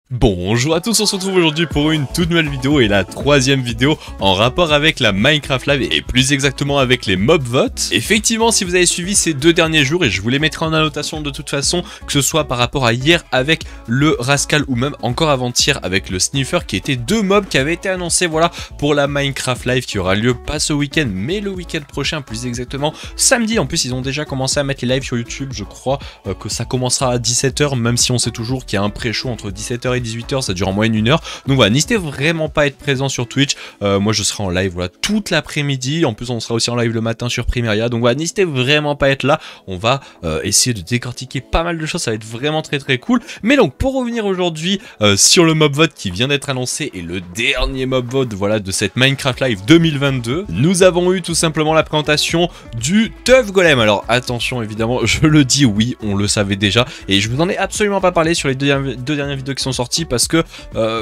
Bonjour à tous, on se retrouve aujourd'hui pour une toute nouvelle vidéo et la troisième vidéo en rapport avec la Minecraft Live et plus exactement avec les mob votes. Effectivement, si vous avez suivi ces deux derniers jours, et je vous les mettrai en annotation de toute façon, que ce soit par rapport à hier avec le Rascal ou même encore avant-hier avec le Sniffer, qui étaient deux mobs qui avaient été annoncés, voilà, pour la Minecraft Live qui aura lieu pas ce week-end mais le week-end prochain, plus exactement samedi. En plus, ils ont déjà commencé à mettre les lives sur YouTube, je crois que ça commencera à 17 h, même si on sait toujours qu'il y a un pré-show entre 17 h et 18 h, ça dure en moyenne 1 heure. Donc voilà, n'hésitez vraiment pas à être présent sur Twitch. Moi je serai en live voilà toute l'après-midi. En plus on sera aussi en live le matin sur Primeria. Donc voilà, n'hésitez vraiment pas à être là. On va essayer de décortiquer pas mal de choses. Ça va être vraiment très cool. Mais donc pour revenir aujourd'hui sur le mob vote qui vient d'être annoncé et le dernier mob vote voilà de cette Minecraft Live 2022, nous avons eu tout simplement la présentation du Tuff Golem. Alors attention, évidemment, je le dis, oui, on le savait déjà et je vous en ai absolument pas parlé sur les deux dernières vidéos qui sont sorties parce que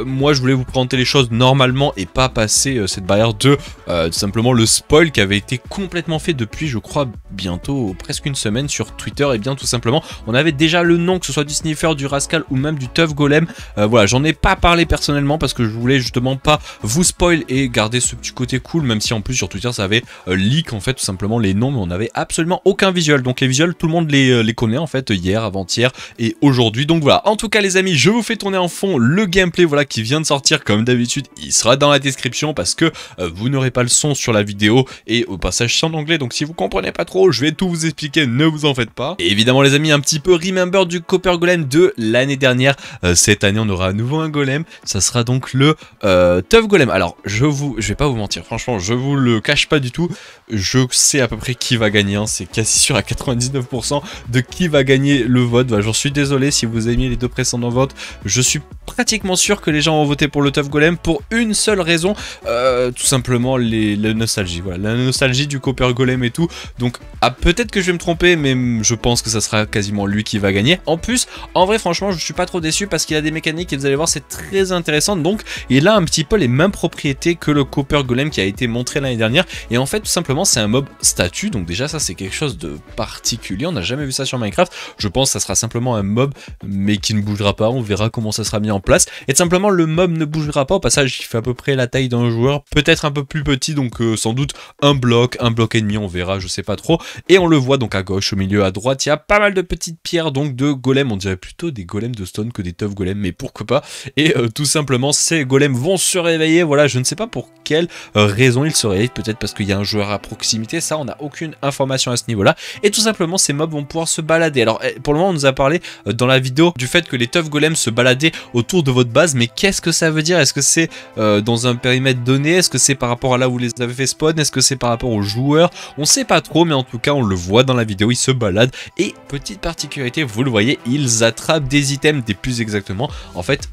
moi je voulais vous présenter les choses normalement et pas passer cette barrière de tout simplement le spoil qui avait été complètement fait depuis, je crois, bientôt presque une semaine sur Twitter. Et bien tout simplement on avait déjà le nom, que ce soit du Sniffer, du Rascal ou même du Tuff Golem. Voilà, j'en ai pas parlé personnellement parce que je voulais justement pas vous spoil et garder ce petit côté cool, même si en plus sur Twitter ça avait leak en fait tout simplement les noms, mais on avait absolument aucun visuel. Donc les visuels tout le monde les connaît en fait hier, avant-hier et aujourd'hui. Donc voilà, en tout cas les amis, je vous fais tourner en fond le gameplay voilà qui vient de sortir. Comme d'habitude il sera dans la description parce que vous n'aurez pas le son sur la vidéo et au passage c'est en anglais, donc si vous comprenez pas trop je vais tout vous expliquer, ne vous en faites pas. Et évidemment les amis, un petit peu remember du Copper Golem de l'année dernière. Cette année on aura à nouveau un golem, ça sera donc le Tuff Golem. Alors je vais pas vous mentir, franchement je vous le cache pas du tout, je sais à peu près qui va gagner, hein. C'est quasi sûr à 99% de qui va gagner le vote. Bah, j'en suis désolé si vous avez mis les deux précédents votes, je suis pratiquement sûr que les gens vont voter pour le Tuff Golem pour une seule raison, tout simplement la nostalgie, voilà, la nostalgie du Copper Golem et tout. Donc peut-être que je vais me tromper, mais je pense que ça sera quasiment lui qui va gagner. En plus, en vrai franchement je suis pas trop déçu parce qu'il a des mécaniques et vous allez voir c'est très intéressant. Donc il a un petit peu les mêmes propriétés que le Copper Golem qui a été montré l'année dernière, et en fait tout simplement c'est un mob statue. Donc déjà ça c'est quelque chose de particulier, on n'a jamais vu ça sur Minecraft. Je pense que ça sera simplement un mob mais qui ne bougera pas, on verra comment ça sera mis en place. Et tout simplement le mob ne bougera pas, au passage il fait à peu près la taille d'un joueur, peut-être un peu plus petit, donc sans doute un bloc et demi, on verra, je sais pas trop. Et on le voit donc à gauche, au milieu, à droite, il y a pas mal de petites pierres donc de golems, on dirait plutôt des golems de stone que des Tuff Golem, mais pourquoi pas. Et tout simplement ces golems vont se réveiller, voilà, je ne sais pas pour quelle raison ils se réveillent, peut-être parce qu'il y a un joueur à proximité, ça on n'a aucune information à ce niveau là. Et tout simplement ces mobs vont pouvoir se balader. Alors pour le moment on nous a parlé dans la vidéo du fait que les Tuff Golem se baladaient autour de votre base, mais qu'est-ce que ça veut dire? Est-ce que c'est dans un périmètre donné? Est-ce que c'est par rapport à là où vous les avez fait spawn? Est-ce que c'est par rapport aux joueurs? On sait pas trop, mais en tout cas on le voit dans la vidéo, ils se baladent. Et petite particularité, vous le voyez, ils attrapent des items, des plus exactement en fait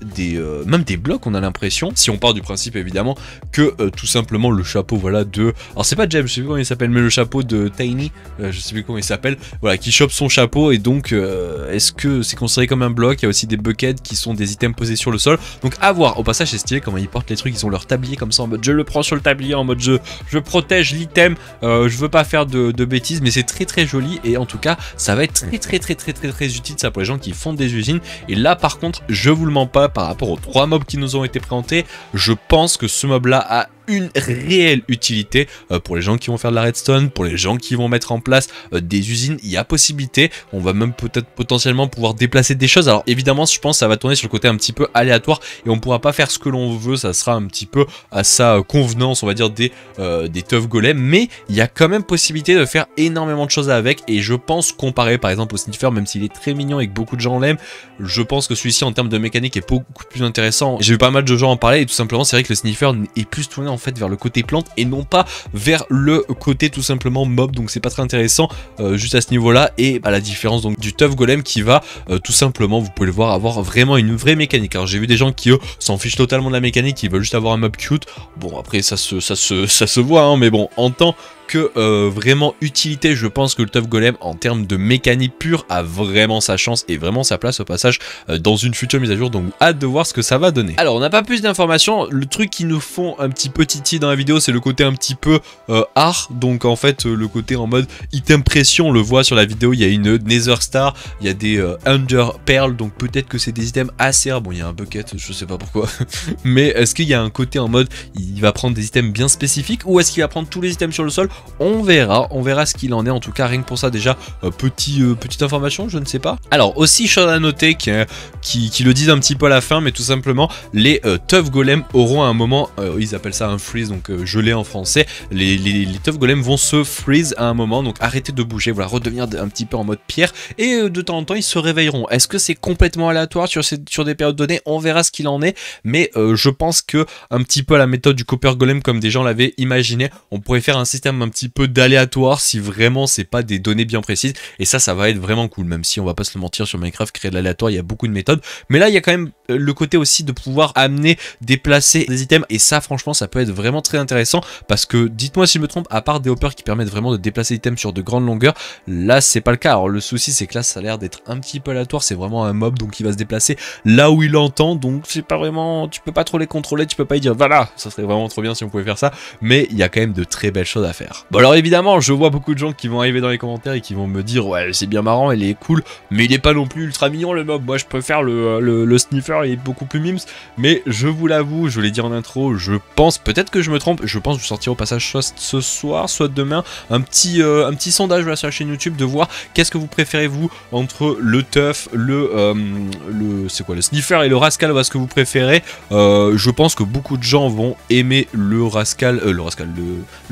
même des blocs, on a l'impression, si on part du principe évidemment que tout simplement le chapeau voilà de, alors c'est pas James, je sais plus comment il s'appelle, mais le chapeau de Tiny, je sais plus comment il s'appelle, voilà, qui chope son chapeau. Et donc est-ce que c'est considéré comme un bloc? Il y a aussi des buckets qui sont des items posés sur le sol, donc à voir. Au passage c'est stylé comment ils portent les trucs, ils ont leur tablier comme ça en mode je le prends sur le tablier, en mode je protège l'item, je veux pas faire de bêtises, mais c'est très joli. Et en tout cas ça va être très utile ça pour les gens qui font des usines. Et là par contre je vous le mens pas, par rapport aux 3 mobs qui nous ont été présentés, je pense que ce mob là a une réelle utilité pour les gens qui vont faire de la redstone, pour les gens qui vont mettre en place des usines. Il y a possibilité, on va même peut-être potentiellement pouvoir déplacer des choses. Alors évidemment je pense que ça va tourner sur le côté un petit peu aléatoire et on pourra pas faire ce que l'on veut, ça sera un petit peu à sa convenance on va dire des Tuff Golem, mais il y a quand même possibilité de faire énormément de choses avec. Et je pense, comparé par exemple au Sniffer, même s'il est très mignon et que beaucoup de gens l'aiment, je pense que celui-ci en termes de mécanique est beaucoup plus intéressant. J'ai vu pas mal de gens en parler et tout simplement c'est vrai que le Sniffer est plus tourné en fait vers le côté plante et non pas vers le côté tout simplement mob, donc c'est pas très intéressant juste à ce niveau là. Et à la différence donc du Tuff Golem qui va tout simplement, vous pouvez le voir, avoir vraiment une vraie mécanique. Alors j'ai vu des gens qui eux s'en fichent totalement de la mécanique, qui veulent juste avoir un mob cute. Bon après ça se voit hein, mais bon, en tant que vraiment utilité, je pense que le Tough Golem en termes de mécanique pure a vraiment sa chance et vraiment sa place au passage dans une future mise à jour, donc hâte de voir ce que ça va donner. Alors on n'a pas plus d'informations, le truc qui nous font un petit peu titiller dans la vidéo c'est le côté un petit peu art, donc en fait le côté en mode item pression, on le voit sur la vidéo, il y a une Nether Star, il y a des Under Pearl, donc peut-être que c'est des items assez rares, bon il y a un bucket, je sais pas pourquoi, mais est-ce qu'il y a un côté en mode il va prendre des items bien spécifiques ou est-ce qu'il va prendre tous les items sur le sol? On verra ce qu'il en est, en tout cas rien que pour ça déjà, petite information, je ne sais pas. Alors aussi chose à noter qui le disent un petit peu à la fin, mais tout simplement les Tough Golem auront à un moment, ils appellent ça un freeze, donc gelé en français, les Tough Golem vont se freeze à un moment, donc arrêter de bouger, voilà, redevenir un petit peu en mode pierre, et de temps en temps ils se réveilleront. Est-ce que c'est complètement aléatoire sur des périodes données? On verra ce qu'il en est, mais je pense que un petit peu à la méthode du Copper Golem comme des gens l'avaient imaginé, on pourrait faire un système un petit peu d'aléatoire si vraiment c'est pas des données bien précises, et ça va être vraiment cool, même si on va pas se le mentir, sur Minecraft créer de l'aléatoire il y a beaucoup de méthodes, mais là il y a quand même le côté aussi de pouvoir amener, déplacer des items, et ça franchement ça peut être vraiment très intéressant, parce que dites-moi si je me trompe, à part des hoppers qui permettent vraiment de déplacer des items sur de grandes longueurs, là c'est pas le cas. Alors le souci c'est que là ça a l'air d'être un petit peu aléatoire, c'est vraiment un mob donc il va se déplacer là où il entend, donc c'est pas vraiment, tu peux pas trop les contrôler, tu peux pas y dire voilà, ça serait vraiment trop bien si on pouvait faire ça, mais il y a quand même de très belles choses à faire. Bon alors évidemment je vois beaucoup de gens qui vont arriver dans les commentaires et qui vont me dire ouais c'est bien marrant, il est cool, mais il est pas non plus ultra mignon le mob, moi je préfère le sniffer, il est beaucoup plus mimes, mais je vous l'avoue, je l'ai dit en intro, je pense, peut-être que je me trompe, je pense que je sortirai au passage soit ce soir, soit demain, un petit sondage là, sur la chaîne YouTube de voir qu'est-ce que vous préférez vous entre le Tough, c'est quoi, le sniffer et le rascal, voilà ce que vous préférez. Je pense que beaucoup de gens vont aimer le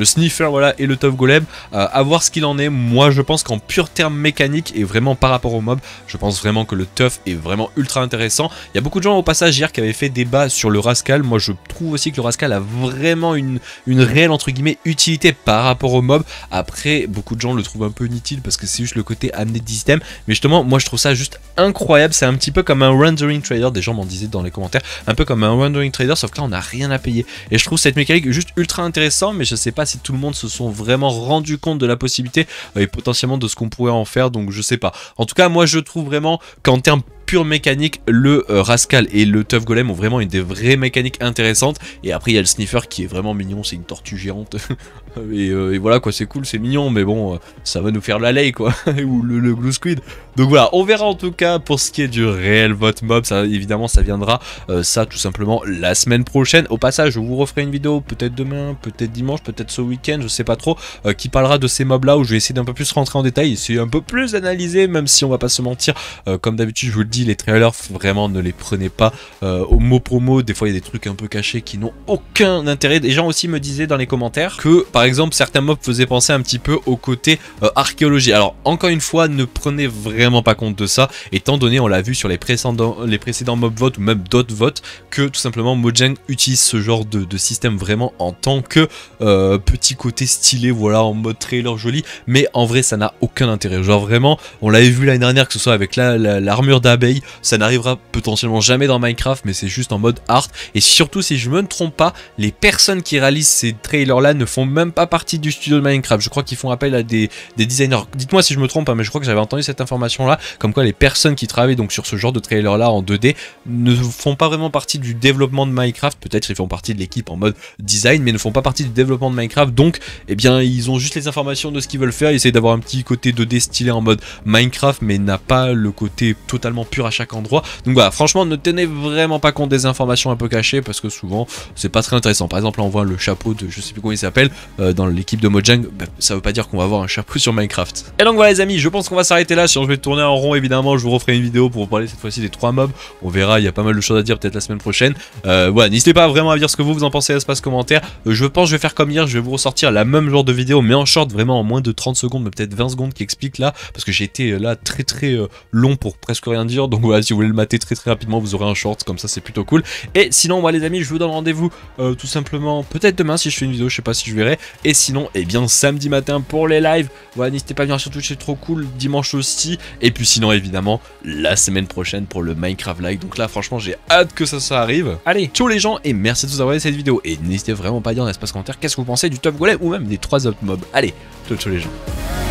sniffer, voilà, et le Tough Golem, à voir ce qu'il en est. Moi je pense qu'en pur terme mécanique et vraiment par rapport au mob, je pense vraiment que le Tough est vraiment ultra intéressant. Il y a beaucoup de gens au passage hier qui avaient fait débat sur le rascal, moi je trouve aussi que le rascal a vraiment une réelle entre guillemets utilité par rapport au mob. Après beaucoup de gens le trouvent un peu inutile parce que c'est juste le côté amener des items, mais justement moi je trouve ça juste incroyable, c'est un petit peu comme un rendering trader, des gens m'en disaient dans les commentaires, un peu comme un rendering trader, sauf que là on n'a rien à payer, et je trouve cette mécanique juste ultra intéressant, mais je sais pas si tout le monde se sont vraiment rendu compte de la possibilité et potentiellement de ce qu'on pourrait en faire, donc je sais pas. En tout cas moi je trouve vraiment qu'en termes pure mécanique, le Rascal et le Tough Golem ont vraiment des vraies mécaniques intéressantes, et après il y a le Sniffer qui est vraiment mignon, c'est une tortue géante et voilà quoi, c'est cool, c'est mignon, mais bon ça va nous faire la lay quoi ou le Glue Squid, donc voilà, on verra en tout cas pour ce qui est du réel vote mob, ça évidemment ça viendra ça tout simplement la semaine prochaine. Au passage je vous referai une vidéo peut-être demain, peut-être dimanche, peut-être ce week-end, je sais pas trop, qui parlera de ces mobs là, où je vais essayer d'un peu plus rentrer en détail, essayer un peu plus analyser, même si on va pas se mentir, comme d'habitude je vous le dis, les trailers vraiment ne les prenez pas au mot pour mot, des fois il y a des trucs un peu cachés qui n'ont aucun intérêt. Des gens aussi me disaient dans les commentaires que par exemple certains mobs faisaient penser un petit peu au côté archéologie. Alors encore une fois, ne prenez vraiment pas compte de ça, étant donné, on l'a vu sur les précédents mob votes ou même d'autres votes, que tout simplement Mojang utilise ce genre de système vraiment en tant que petit côté stylé, voilà, en mode trailer joli, mais en vrai ça n'a aucun intérêt. Genre vraiment, on l'avait vu l'année dernière, que ce soit avec l'armure d'abeille, ça n'arrivera potentiellement jamais dans Minecraft, mais c'est juste en mode art, et surtout si je me ne trompe pas, les personnes qui réalisent ces trailers là ne font même pas partie du studio de Minecraft, je crois qu'ils font appel à des designers, dites-moi si je me trompe, hein, mais je crois que j'avais entendu cette information là, comme quoi les personnes qui travaillent donc sur ce genre de trailer là en 2D ne font pas vraiment partie du développement de Minecraft, peut-être ils font partie de l'équipe en mode design, mais ne font pas partie du développement de Minecraft, donc eh bien ils ont juste les informations de ce qu'ils veulent faire, ils essayent d'avoir un petit côté 2D stylé en mode Minecraft, mais n'a pas le côté totalement pur à chaque endroit. Donc voilà, franchement ne tenez vraiment pas compte des informations un peu cachées, parce que souvent c'est pas très intéressant. Par exemple là on voit le chapeau de je sais plus comment il s'appelle dans l'équipe de Mojang, bah, ça veut pas dire qu'on va avoir un chapeau sur Minecraft. Et donc voilà les amis, je pense qu'on va s'arrêter là. Si je vais tourner en rond évidemment, je vous referai une vidéo pour vous parler cette fois-ci des 3 mobs, on verra, il y a pas mal de choses à dire peut-être la semaine prochaine. Voilà, n'hésitez pas vraiment à dire ce que vous en pensez à l'espace commentaire. Je pense que je vais faire comme hier, je vais vous ressortir la même genre de vidéo mais en short, vraiment en moins de 30 secondes, mais peut-être 20 secondes, qui explique là, parce que j'ai été là très long pour presque rien dire, donc voilà, si vous voulez le mater très rapidement, vous aurez un short, comme ça c'est plutôt cool. Et sinon, moi les amis, je vous donne rendez-vous tout simplement, peut-être demain si je fais une vidéo, je sais pas si je verrai. Et sinon, eh bien samedi matin pour les lives. Voilà, n'hésitez pas à venir sur Twitch, c'est trop cool, dimanche aussi. Et puis sinon, évidemment, la semaine prochaine pour le Minecraft Live. Donc là, franchement, j'ai hâte que ça arrive. Allez, ciao les gens, et merci de vous avoir regardé cette vidéo. Et n'hésitez vraiment pas à dire dans l'espace commentaire qu'est-ce que vous pensez du top golem ou même des 3 autres mobs. Allez, ciao les gens.